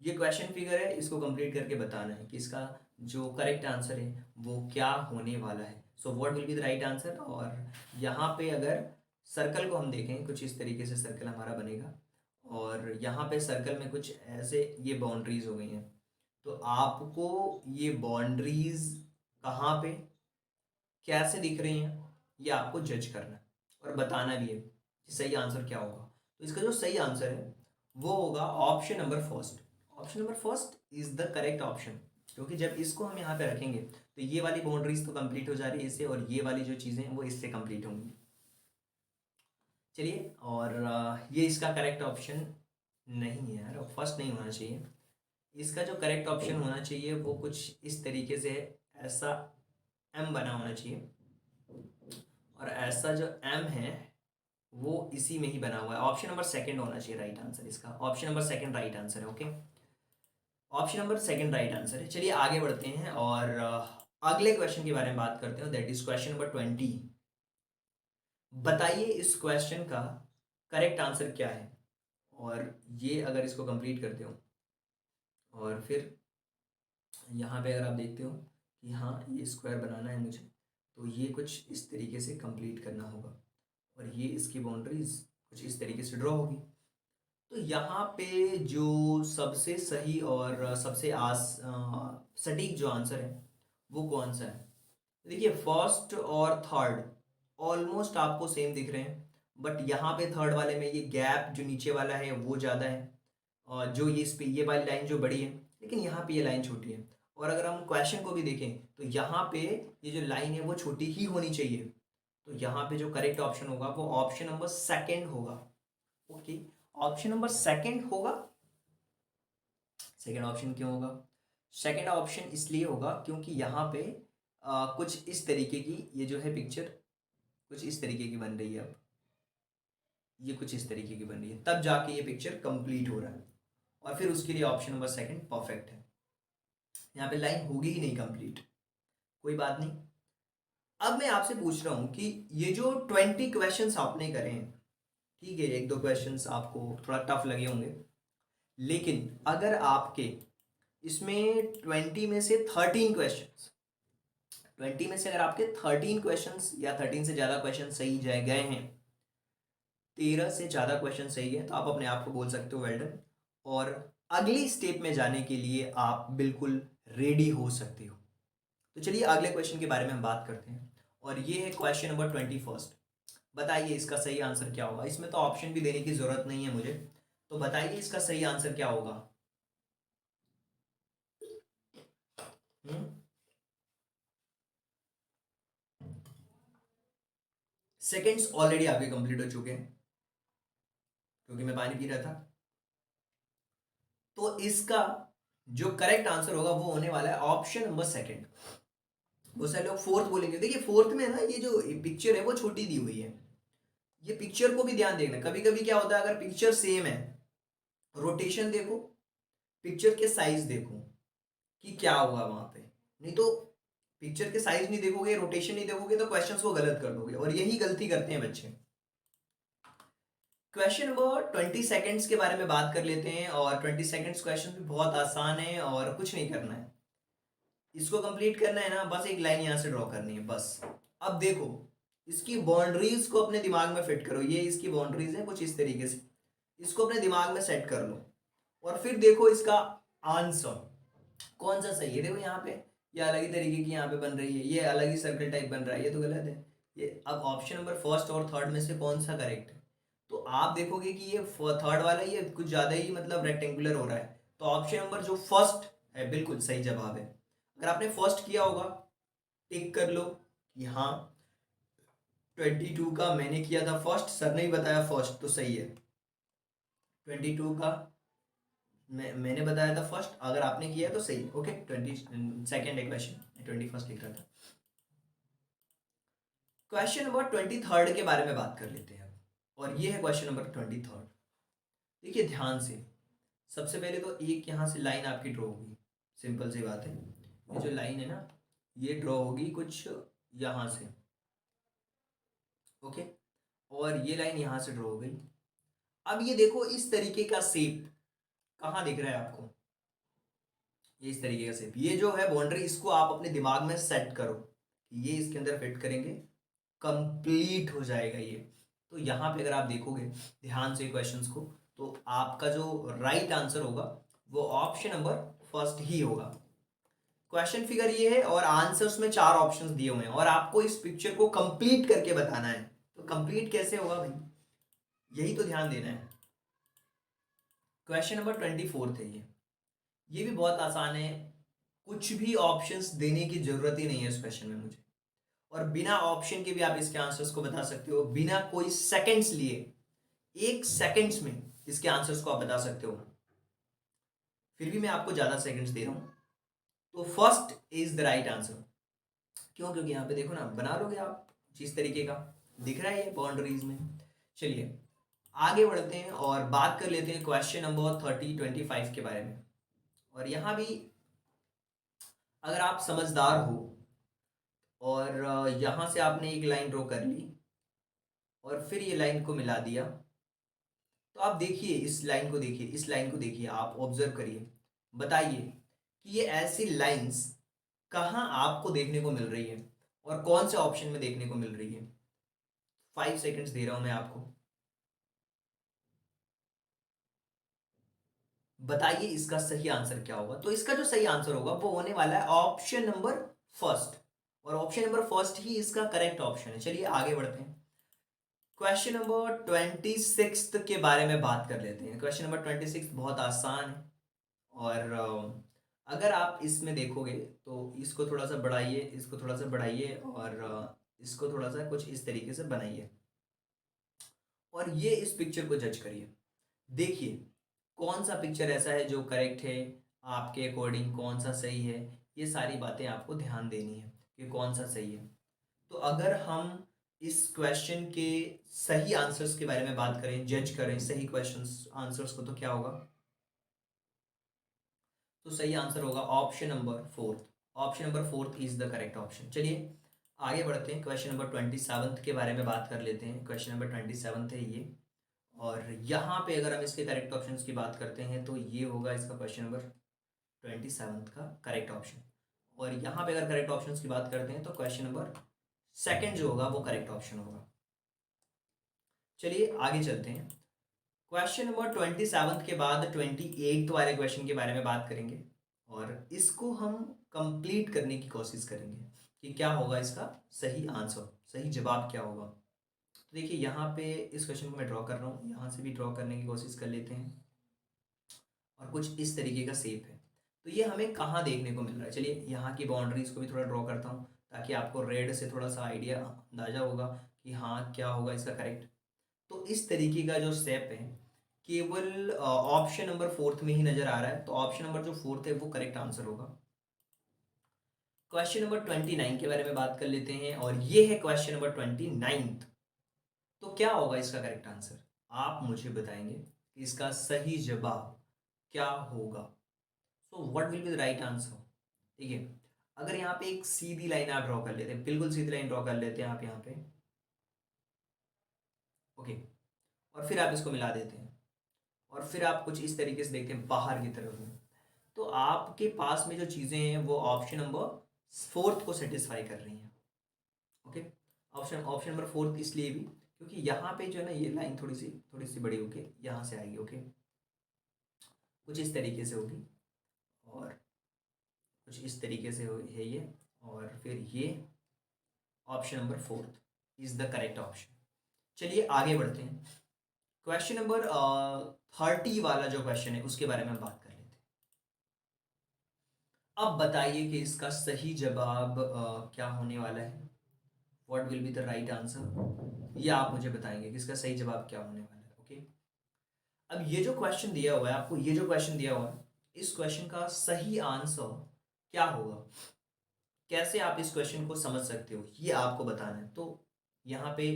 ये क्वेश्चन फिगर है, इसको कंप्लीट करके बताना है कि इसका जो करेक्ट आंसर है वो क्या होने वाला है। So what will be the right answer. और यहाँ पे अगर सर्कल को हम देखें, कुछ इस तरीके से सर्कल हमारा बनेगा, और यहाँ पे सर्कल में कुछ ऐसे ये बाउंड्रीज हो गई हैं। तो आपको ये बाउंड्रीज कहाँ पे कैसे दिख रही हैं ये आपको जज करना है, और बताना भी है कि सही आंसर क्या होगा। तो इसका जो सही आंसर है वो होगा option number first. Option number first is the correct option, क्योंकि जब इसको हम यहाँ पे रखेंगे तो ये वाली बाउंड्रीज तो कंप्लीट हो जा रही है इससे, और ये वाली जो चीज़ें हैं वो इससे कंप्लीट होंगी। चलिए, और ये इसका करेक्ट ऑप्शन नहीं है यार, फर्स्ट नहीं होना चाहिए। इसका जो करेक्ट ऑप्शन होना चाहिए वो कुछ इस तरीके से है, ऐसा एम बना होना चाहिए, और ऐसा जो एम है वो इसी में ही बना हुआ है। ऑप्शन नंबर सेकंड होना चाहिए राइट आंसर इसका। Option number second right answer है। Okay, option number second right answer है। चलिए आगे बढ़ते हैं, और अगले क्वेश्चन के बारे में बात करते हैं, दैट इज क्वेश्चन नंबर 20। बताइए इस क्वेश्चन का करेक्ट आंसर क्या है। और ये अगर इसको कंप्लीट करते हो, और फिर यहाँ पे अगर आप देखते हो कि हाँ ये स्क्वायर बनाना है मुझे, तो ये कुछ इस तरीके से कंप्लीट करना होगा, और ये इसकी बाउंड्रीज कुछ इस तरीके से ड्रॉ होगी। तो यहाँ पे जो सबसे सही और सबसे सटीक जो आंसर है वो कौन सा है। देखिए फर्स्ट और थर्ड ऑलमोस्ट आपको सेम दिख रहे हैं, बट यहाँ पे थर्ड वाले में ये गैप जो नीचे वाला है वो ज़्यादा है, और जो ये इस पे ये वाली लाइन जो बड़ी है, लेकिन यहाँ पे ये लाइन छोटी है। और अगर हम क्वेश्चन को भी देखें तो यहाँ पे ये जो लाइन है वो छोटी ही होनी चाहिए। तो यहाँ पे जो करेक्ट ऑप्शन होगा वो ऑप्शन नंबर सेकंड होगा। ओके, ऑप्शन नंबर सेकंड होगा। सेकंड ऑप्शन क्यों होगा, सेकंड ऑप्शन इसलिए होगा क्योंकि यहाँ पे कुछ इस तरीके की ये जो है पिक्चर कुछ इस तरीके की बन रही है। अब ये कुछ इस तरीके की बन रही है, तब जाके ये पिक्चर कंप्लीट हो रहा है, और फिर उसके लिए ऑप्शन नंबर सेकंड परफेक्ट है। यहाँ पे लाइन होगी ही नहीं कंप्लीट, कोई बात नहीं। अब मैं आपसे पूछ रहा हूँ कि ये जो 20 क्वेश्चंस आपने करे हैं, ठीक है, एक दो क्वेश्चंस आपको थोड़ा टफ लगे होंगे, लेकिन अगर आपके इसमें 20 में से 13 क्वेश्चंस 20 में से अगर आपके 13 क्वेश्चंस या 13 से ज़्यादा क्वेश्चन सही जाए गए हैं, 13 से ज़्यादा क्वेश्चन सही है, तो आप अपने आप को बोल सकते हो वेल डन, और अगली स्टेप में जाने के लिए आप बिल्कुल रेडी हो सकते हो। तो चलिए अगले क्वेश्चन के बारे में हम बात करते हैं, और ये है क्वेश्चन नंबर 21। बताइए इसका सही आंसर क्या होगा। इसमें तो ऑप्शन भी देने की जरूरत नहीं है मुझे, तो बताइए इसका सही आंसर क्या होगा। सेकेंड्स ऑलरेडी आपके कंप्लीट हो चुके हैं क्योंकि मैं पानी पी रहा था। तो इसका जो करेक्ट आंसर होगा वो होने वाला है ऑप्शन नंबर सेकंड। बहुत सारे लोग फोर्थ बोलेंगे, देखिए फोर्थ में ना ये जो पिक्चर है वो छोटी दी हुई है, ये पिक्चर को भी ध्यान देखना। कभी कभी क्या होता है, अगर पिक्चर सेम है, रोटेशन देखो, पिक्चर के साइज देखो कि क्या हुआ वहां पे, नहीं तो पिक्चर के साइज नहीं देखोगे, रोटेशन नहीं देखोगे, तो क्वेश्चंस को गलत कर दोगे, और यही गलती करते हैं बच्चे। क्वेश्चन नंबर 20 सेकेंड्स के बारे में बात कर लेते हैं, और 20 सेकेंड्स क्वेश्चन भी बहुत आसान है और कुछ नहीं करना है, इसको कंप्लीट करना है ना, बस एक लाइन यहां से ड्रॉ करनी है बस। अब देखो, इसकी बाउंड्रीज को अपने दिमाग में फिट करो, ये इसकी बाउंड्रीज है कुछ इस तरीके से, इसको अपने दिमाग में सेट कर लो, और फिर देखो इसका आंसर कौन सा सही है। देखो यहाँ पे ये अलग ही तरीके की यहाँ पे बन रही है, ये अलग ही सर्कल टाइप बन रहा है, ये तो गलत है। ये अब ऑप्शन नंबर फर्स्ट और थर्ड में से कौन सा करेक्ट है, तो आप देखोगे कि ये थर्ड वाला ये कुछ ज्यादा ही मतलब रेक्टेंगुलर हो रहा है, तो ऑप्शन नंबर जो फर्स्ट है बिल्कुल सही जवाब है। अगर आपने फर्स्ट किया होगा टिक कर लो कि हाँ, 22 का मैंने किया था फर्स्ट, सर ने ही बताया फर्स्ट, तो सही है। 22 का मैंने बताया था फर्स्ट, अगर आपने किया तो सही। ओके, 22nd है क्वेश्चन, 21 लिख रहा था। क्वेश्चन नंबर 23 के बारे में बात कर लेते हैं अब, और ये है क्वेश्चन नंबर 23। देखिए ध्यान से, सबसे पहले तो एक यहाँ से लाइन आपकी ड्रॉ होगी, सिंपल सी बात है, ये जो लाइन है ना, ये ड्रॉ होगी कुछ यहाँ से, ओके, और ये लाइन यहाँ से ड्रॉ हो गई। अब ये देखो इस तरीके का शेप कहाँ दिख रहा है आपको, ये इस तरीके का शेप, ये जो है बाउंड्री, इसको आप अपने दिमाग में सेट करो कि ये इसके अंदर फिट करेंगे, कंप्लीट हो जाएगा ये। तो यहाँ पे अगर आप देखोगे ध्यान से क्वेश्चंस को, तो आपका जो राइट आंसर होगा वो ऑप्शन नंबर फर्स्ट ही होगा। क्वेश्चन फिगर ये है, और आंसर्स में 4 ऑप्शंस दिए हुए हैं, और आपको इस पिक्चर को कंप्लीट करके बताना है। तो कंप्लीट कैसे होगा भाई, यही तो ध्यान देना है। क्वेश्चन नंबर 24 है ये भी बहुत आसान है, कुछ भी ऑप्शंस देने की जरूरत ही नहीं है इस क्वेश्चन में मुझे, और बिना ऑप्शन के भी आप इसके आंसर्स को बता सकते हो, बिना कोई सेकंड्स लिए, 1 सेकंड्स में इसके आंसर्स को आप बता सकते हो। फिर भी मैं आपको ज्यादा सेकंड्स दे रहा हूं, तो first is the right answer. क्यों, क्योंकि यहाँ पे देखो ना, बना लोगे आप जिस तरीके का दिख रहा है ये बाउंड्रीज में। चलिए आगे बढ़ते हैं और बात कर लेते हैं क्वेश्चन नंबर 25 के बारे में। और यहाँ भी अगर आप समझदार हो, और यहाँ से आपने एक लाइन ड्रॉ कर ली और फिर ये लाइन को मिला दिया, तो आप देखिए इस लाइन को, देखिए इस लाइन को, देखिए आप ऑब्जर्व करिए, बताइए कि ये ऐसी लाइंस कहाँ आपको देखने को मिल रही है और कौन से ऑप्शन में देखने को मिल रही है। 5 सेकंड्स दे रहा हूं मैं आपको, बताइए इसका सही आंसर क्या होगा। तो इसका जो सही आंसर होगा वो होने वाला है ऑप्शन नंबर फर्स्ट, और ऑप्शन नंबर फर्स्ट ही इसका करेक्ट ऑप्शन है। चलिए आगे बढ़ते हैं, क्वेश्चन नंबर 26 के बारे में बात कर लेते हैं। क्वेश्चन नंबर 26 बहुत आसान है, और अगर आप इसमें देखोगे तो इसको थोड़ा सा बढ़ाइए, इसको थोड़ा सा बढ़ाइए, और इसको थोड़ा सा कुछ इस तरीके से बनाइए, और ये इस पिक्चर को जज करिए। देखिए कौन सा पिक्चर ऐसा है जो करेक्ट है आपके अकॉर्डिंग कौन सा सही है, ये सारी बातें आपको ध्यान देनी है कि कौन सा सही है। तो अगर हम इस क्वेश्चन के सही आंसर्स के बारे में बात करें, जज करें सही क्वेश्चंस आंसर्स को, तो क्या होगा? तो सही आंसर होगा option number fourth. Option number fourth is the correct option. चलिए आगे बढ़ते हैं, क्वेश्चन नंबर 27 के बारे में बात कर लेते हैं। क्वेश्चन नंबर 27 है ये, और यहाँ पे अगर हम इसके करेक्ट ऑप्शंस की बात करते हैं तो ये होगा इसका क्वेश्चन नंबर 27 का करेक्ट ऑप्शन। और यहाँ पे अगर करेक्ट ऑप्शंस की बात करते हैं तो क्वेश्चन नंबर सेकंड जो होगा वो करेक्ट ऑप्शन होगा। चलिए आगे चलते हैं। क्वेश्चन नंबर 27 के बाद 28 वाले क्वेश्चन के बारे में बात करेंगे, और इसको हम कंप्लीट करने की कोशिश करेंगे कि क्या होगा इसका सही आंसर, सही जवाब क्या होगा। तो देखिए यहाँ पे इस क्वेश्चन को मैं ड्रॉ कर रहा हूँ, यहाँ से भी ड्रॉ करने की कोशिश कर लेते हैं, और कुछ इस तरीके का शेप है। तो ये हमें कहाँ देखने को मिल रहा है? चलिए यहाँ की बाउंड्रीज को भी थोड़ा ड्रॉ करता हूँ ताकि आपको रेड से थोड़ा सा आइडिया अंदाजा होगा कि हाँ क्या होगा इसका करेक्ट। तो इस तरीके का जो शेप है केवल ऑप्शन नंबर फोर्थ में ही नजर आ रहा है, तो ऑप्शन नंबर जो फोर्थ है वो करेक्ट आंसर होगा। क्वेश्चन नंबर 29 के बारे में बात कर लेते हैं, और ये है क्वेश्चन नंबर 29। तो क्या होगा इसका करेक्ट आंसर? आप मुझे बताएंगे कि इसका सही जवाब क्या होगा। So what will be the right answer? ठीक है, अगर यहाँ पे एक सीधी लाइन आप ड्रॉ कर लेते हैं, बिल्कुल सीधी लाइन ड्रॉ कर लेते हैं आप यहाँ पे, ओके, और फिर आप इसको मिला देते हैं, और फिर आप कुछ इस तरीके से देखते हैं बाहर की तरफ में, तो आपके पास में जो चीज़ें हैं वो ऑप्शन नंबर फोर्थ को सेटिस्फाई कर रही हैं। Okay, option option number fourth इसलिए भी क्योंकि यहाँ पे जो है ना ये लाइन थोड़ी सी बड़ी होके यहाँ से आएगी, ओके, कुछ इस तरीके से होगी, और कुछ इस तरीके से है ये, और फिर ये option number fourth is the correct option. चलिए आगे बढ़ते हैं। क्वेश्चन नंबर 30 वाला जो क्वेश्चन है उसके बारे में हम बात कर लेते हैं। अब बताइए कि इसका सही जवाब क्या होने वाला है। What will be the right answer, ये आप मुझे बताएंगे कि इसका सही जवाब क्या होने वाला है। ओके, अब ये जो क्वेश्चन दिया हुआ है आपको, ये जो क्वेश्चन दिया हुआ है, इस क्वेश्चन का सही आंसर क्या होगा, कैसे आप इस क्वेश्चन को समझ सकते हो, ये आपको बताना है। तो यहाँ पे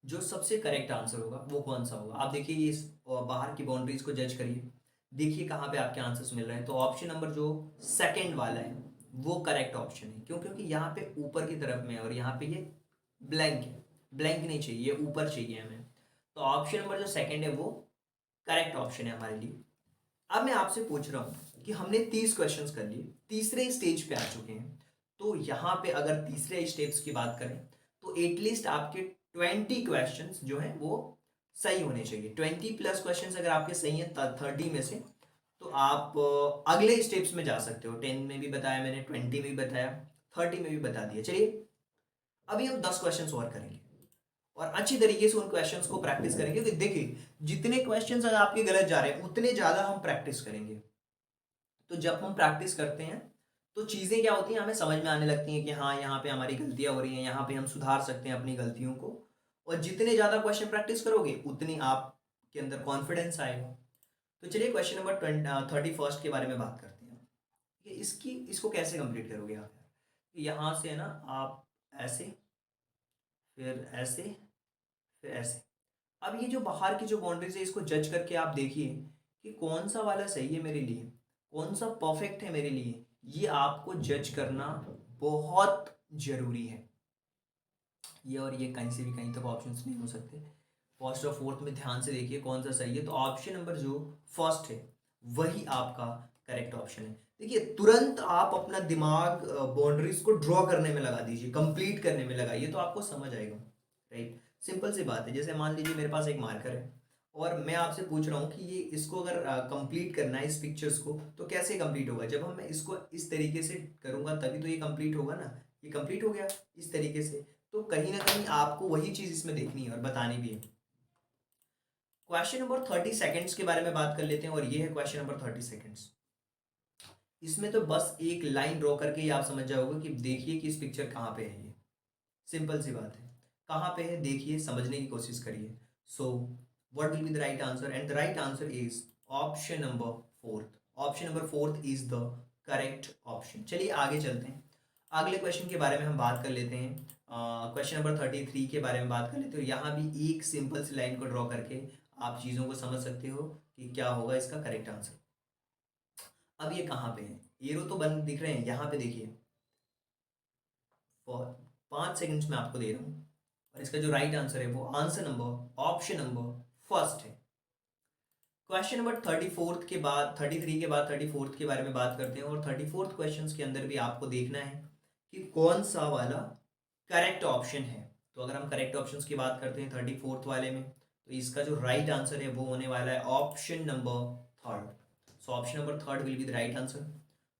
जो सबसे करेक्ट आंसर होगा वो कौन सा होगा, आप देखिए ये इस बाहर की बाउंड्रीज को जज करिए, देखिए कहाँ पे आपके आंसर्स मिल रहे हैं। तो ऑप्शन नंबर जो सेकंड वाला है वो करेक्ट ऑप्शन है, क्यों? क्योंकि यहाँ पे ऊपर की तरफ में है और यहाँ पे ये ब्लैंक है, ब्लैंक नहीं चाहिए, ये ऊपर चाहिए हमें। तो ऑप्शन नंबर जो सेकंड है वो करेक्ट ऑप्शन है हमारे लिए। अब मैं आपसे पूछ रहा हूँ कि हमने 30 क्वेश्चंस कर लिए, तीसरे स्टेज पे आ चुके हैं, तो यहाँ पे अगर तीसरे स्टेप्स की बात करें तो एटलीस्ट आपके 20 क्वेश्चंस जो हैं वो सही होने चाहिए। 20 प्लस क्वेश्चंस अगर आपके सही हैं 30 में से, तो आप अगले स्टेप्स में जा सकते हो। 10 में भी बताया मैंने, 20 में भी बताया, 30 में भी बता दिया। चलिए अभी हम 10 क्वेश्चंस और करेंगे और अच्छी तरीके से उन क्वेश्चंस को प्रैक्टिस करेंगे, क्योंकि देखिए जितने क्वेश्चंस अगर आपके गलत जा रहे हैं उतने ज्यादा हम प्रैक्टिस करेंगे। तो जब हम प्रैक्टिस करते हैं तो चीजें क्या होती हैं, हमें समझ में आने लगती हैं कि हाँ यहाँ पे हमारी गलतियां हो रही हैं, यहाँ पे हम सुधार सकते हैं अपनी गलतियों को। और जितने ज्यादा क्वेश्चन प्रैक्टिस करोगे उतनी आपके अंदर कॉन्फिडेंस आएगा। तो चलिए क्वेश्चन नंबर 31 के बारे में बात करते हैं कि इसको कैसे कंप्लीट करोगे आप। यहाँ से है ना, आप ऐसे, फिर ऐसे, फिर ऐसे। अब ये जो बाहर की जो बाउंड्रीज है इसको जज करके आप देखिए कि कौन सा वाला सही है मेरे लिए, कौन सा परफेक्ट है मेरे लिए, ये आपको जज करना बहुत जरूरी है। ये और ये कहीं से भी कहीं तक ऑप्शंस नहीं हो सकते। फर्स्ट और फोर्थ में ध्यान से देखिए कौन सा सही है, तो ऑप्शन नंबर जो फर्स्ट है वही आपका करेक्ट ऑप्शन है। देखिए तुरंत आप अपना दिमाग बाउंड्रीज को ड्रॉ करने में लगा दीजिए, कंप्लीट करने में लगाइए, तो आपको समझ आएगा। राइट, सिंपल सी बात है। जैसे मान लीजिए मेरे पास एक मार्कर है और मैं आपसे पूछ रहा हूँ कि ये इसको अगर कंप्लीट करना है इस पिक्चर्स को, तो कैसे कंप्लीट होगा? जब हम मैं इसको इस तरीके से करूंगा तभी तो ये कंप्लीट होगा ना। ये कंप्लीट हो गया इस तरीके से। तो कहीं ना कहीं आपको वही चीज इसमें देखनी है और बतानी भी है। क्वेश्चन नंबर 30 सेकेंड्स के बारे में बात कर लेते हैं, और ये है क्वेश्चन नंबर 30 सेकेंड्स। इसमें तो बस एक लाइन ड्रॉ करके ही आप समझ जाओगे कि देखिए कि इस पिक्चर कहाँ पे है। ये सिंपल सी बात है, कहाँ पे है देखिए, समझने की कोशिश करिए। So what will be the right answer, and the right answer is option number fourth. Option number fourth is the correct option. चलिए आगे चलते हैं, अगले क्वेश्चन के बारे में हम बात कर लेते हैं। क्वेश्चन नंबर 33 के बारे में बात कर लेते हो। यहाँ भी एक सिंपल सी लाइन को ड्रॉ करके आप चीज़ों को समझ सकते हो कि क्या होगा इसका करेक्ट आंसर। अब ये कहाँ पे है, एरो तो बंद दिख रहे हैं, यहाँ पे देखिए, फॉर 5 सेकंड्स में आपको दे रहा हूँ, और इसका जो राइट आंसर है वो answer number option number first है। क्वेश्चन नंबर 34 के बाद 33 के बाद 34 के बारे में बात करते हैं, और 34 क्वेश्चन के अंदर भी आपको देखना है कि कौन सा वाला करेक्ट ऑप्शन है। तो अगर हम करेक्ट ऑप्शंस की बात करते हैं 34 वाले में, तो इसका जो राइट आंसर है वो होने वाला है option number third. So option number third will be the right answer.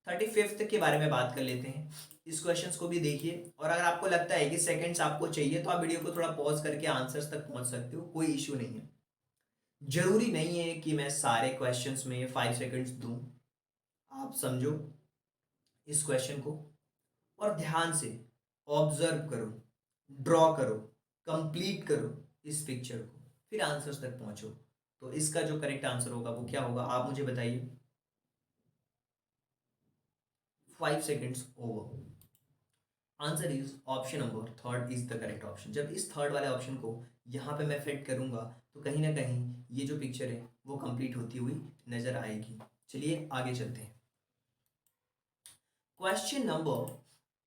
35th के बारे में बात कर लेते हैं, इस क्वेश्चंस को भी देखिए, और अगर आपको लगता है कि सेकंड्स आपको चाहिए तो आप वीडियो को थोड़ा पॉज करके आंसर्स तक पहुंच सकते हो, कोई इश्यू नहीं है। जरूरी नहीं है कि मैं सारे क्वेश्चंस में 5 सेकंड्स दूं। आप समझो इस क्वेश्चन को और ध्यान से ऑब्जर्व करो, ड्रॉ करो, कंप्लीट करो इस पिक्चर को, फिर आंसर्स तक पहुंचो। तो इसका जो करेक्ट आंसर होगा वो क्या होगा, आप मुझे बताइए। 5 seconds over. Answer is option number third is the correct option. जब इस थर्ड वाले ऑप्शन को यहाँ पे मैं फिट करूंगा तो कहीं ना कहीं ये जो पिक्चर है वो कंप्लीट होती हुई नजर आएगी। चलिए आगे चलते हैं। क्वेश्चन नंबर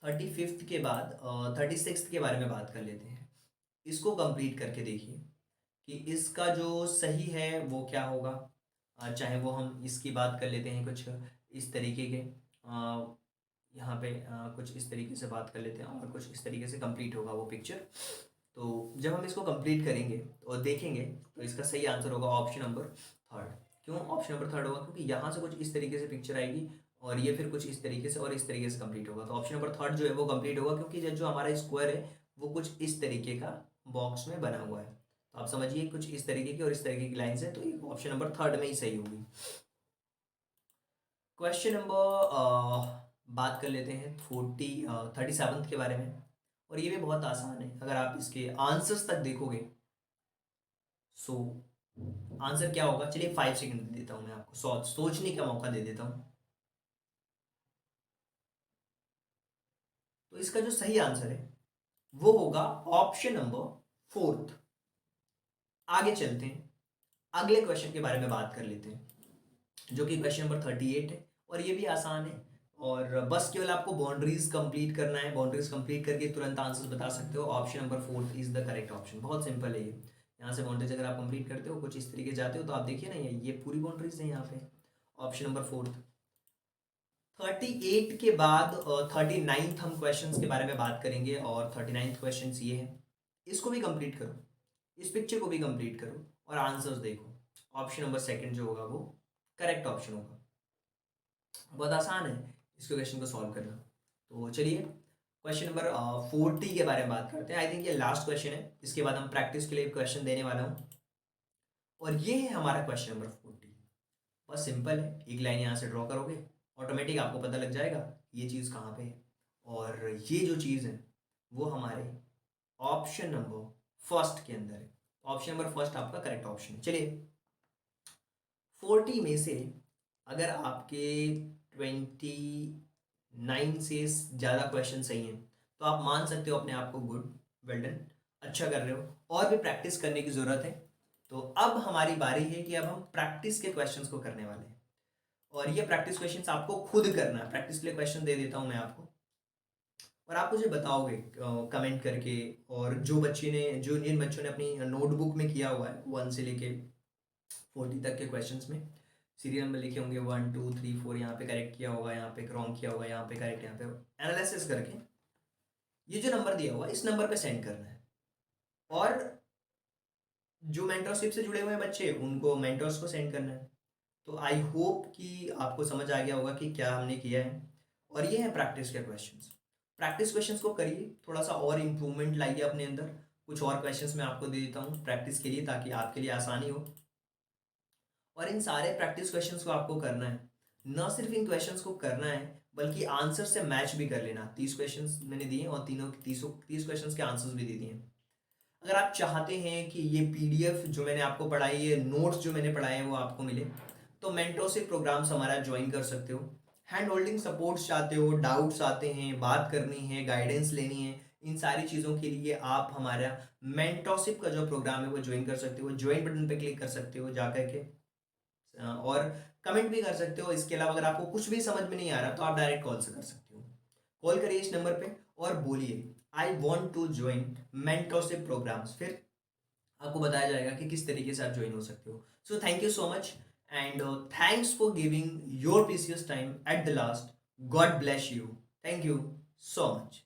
35th के बाद 36th के बारे में बात कर लेते हैं। इसको कंप्लीट करके देखिए कि इसका जो सही है वो क्या होगा। चाहे वो हम इसकी बात कर लेते हैं कुछ इस तरीके के, यहाँ पे कुछ इस तरीके से बात कर लेते हैं और कुछ इस तरीके से कंप्लीट होगा वो पिक्चर। तो जब हम इसको कंप्लीट करेंगे और देखेंगे तो इसका सही आंसर होगा ऑप्शन नंबर थर्ड। क्यों ऑप्शन नंबर थर्ड होगा, क्योंकि यहाँ से कुछ इस तरीके से पिक्चर आएगी और ये फिर कुछ इस तरीके से और इस तरीके से कंप्लीट होगा। तो ऑप्शन नंबर थर्ड जो है वो कंप्लीट होगा, क्योंकि जो हमारा स्क्वायर है वो कुछ इस तरीके का बॉक्स में बना हुआ है। तो आप समझिए कुछ इस तरीके की और इस तरीके की लाइन्स है, तो ये ऑप्शन नंबर थर्ड में ही सही होगी। क्वेश्चन नंबर बात कर लेते हैं 37 के बारे में, और ये भी बहुत आसान है अगर आप इसके आंसर्स तक देखोगे। सो आंसर क्या होगा, चलिए 5 सेकंड दे देता हूं मैं आपको, सोचने का मौका दे देता हूं। तो इसका जो सही आंसर है वो होगा ऑप्शन नंबर फोर्थ। आगे चलते हैं, अगले क्वेश्चन के बारे में बात कर लेते हैं जो कि क्वेश्चन नंबर 38 है, और ये भी आसान है। और बस केवल आपको बाउंड्रीज कंप्लीट करना है, बाउंड्रीज कंप्लीट करके तुरंत आंसर्स बता सकते हो। Option number fourth is the correct option. बहुत सिंपल है ये। यहाँ से बाउंड्रीज अगर आप कंप्लीट करते हो कुछ इस तरीके जाते हो तो आप देखिए ना ये पूरी बाउंड्रीज है यहाँ पे। Option number fourth. 38 के बाद 39th हम क्वेश्चंस के बारे में बात करेंगे, और 39th क्वेश्चन ये है। इसको भी कंप्लीट करो, इस पिक्चर को भी कंप्लीट करो और आंसर्स देखो। ऑप्शन नंबर सेकंड जो होगा वो करेक्ट ऑप्शन होगा। बहुत आसान है इस क्वेश्चन को सॉल्व करना। तो चलिए क्वेश्चन नंबर 40 के बारे में बात करते हैं। आई थिंक ये लास्ट क्वेश्चन है, इसके बाद हम प्रैक्टिस के लिए क्वेश्चन देने वाला हूँ, और ये है हमारा क्वेश्चन नंबर 40। बस सिंपल है, एक लाइन यहाँ से ड्रॉ करोगे, ऑटोमेटिक आपको पता लग जाएगा ये चीज़ कहाँ पे है, और ये जो चीज़ है वो हमारे ऑप्शन नंबर फर्स्ट के अंदर है। ऑप्शन नंबर फर्स्ट आपका करेक्ट ऑप्शन है। चलिए 40 में से अगर आपके 29 से ज़्यादा क्वेश्चन सही हैं तो आप मान सकते हो अपने आप को गुड, वेल डन, अच्छा कर रहे हो, और भी प्रैक्टिस करने की ज़रूरत है। तो अब हमारी बारी है कि अब हम प्रैक्टिस के क्वेश्चंस को करने वाले हैं, और ये प्रैक्टिस क्वेश्चंस आपको खुद करना है। प्रैक्टिस के लिए क्वेश्चन दे देता हूँ मैं आपको, और आप मुझे बताओगे कमेंट करके। और जो जिन बच्चों ने अपनी नोटबुक में किया हुआ है 1 से लेके 40 तक के क्वेश्चंस में सीरियल नंबर लिखे होंगे 1 2 3 4, यहाँ पे करेक्ट किया होगा, यहाँ पे रॉन्ग किया होगा, यहाँ पे करेक्ट, यहाँ पे एनालिसिस करके ये जो नंबर दिया हुआ है इस नंबर पे सेंड करना है। और जो मेंटरशिप से जुड़े हुए हैं बच्चे उनको मेंटर्स को सेंड करना है। तो आई होप कि आपको समझ आ गया होगा कि क्या हमने किया है, और ये है प्रैक्टिस के क्वेश्चंस। प्रैक्टिस क्वेश्चंस को करिए, थोड़ा सा और इम्प्रूवमेंट लाइए अपने अंदर। कुछ और क्वेश्चंस मैं आपको दे देता हूँ प्रैक्टिस के लिए, ताकि आपके लिए आसानी हो। और इन सारे प्रैक्टिस क्वेश्चंस को आपको करना है, न सिर्फ इन क्वेश्चंस को करना है बल्कि आंसर से मैच भी कर लेना। 30 क्वेश्चंस मैंने दिए और तीनों 30 क्वेश्चंस के आंसर्स भी दे दिए। अगर आप चाहते हैं कि ये पीडीएफ जो मैंने आपको पढ़ाई, ये नोट्स जो मैंने पढ़ाए हैं वो आपको मिले, तो मेंटरशिप प्रोग्राम्स हमारा ज्वाइन कर सकते हो। हैंड होल्डिंग सपोर्ट्स चाहते हो, डाउट्स आते हैं, बात करनी है, गाइडेंस लेनी है, इन सारी चीज़ों के लिए आप हमारा मेंटरशिप का जो प्रोग्राम है वो ज्वाइन कर सकते हो। ज्वाइन बटन पे क्लिक कर सकते हो जाकर के, और कमेंट भी कर सकते हो। इसके अलावा अगर आपको कुछ भी समझ में नहीं आ रहा तो आप डायरेक्ट कॉल से कर सकते हो। कॉल करिए इस नंबर पे और बोलिए I want to join mentorship programs, फिर आपको बताया जाएगा कि किस तरीके से आप ज्वाइन हो सकते हो। So thank you so much and thanks for giving your precious time at the last. God bless you. Thank you so much.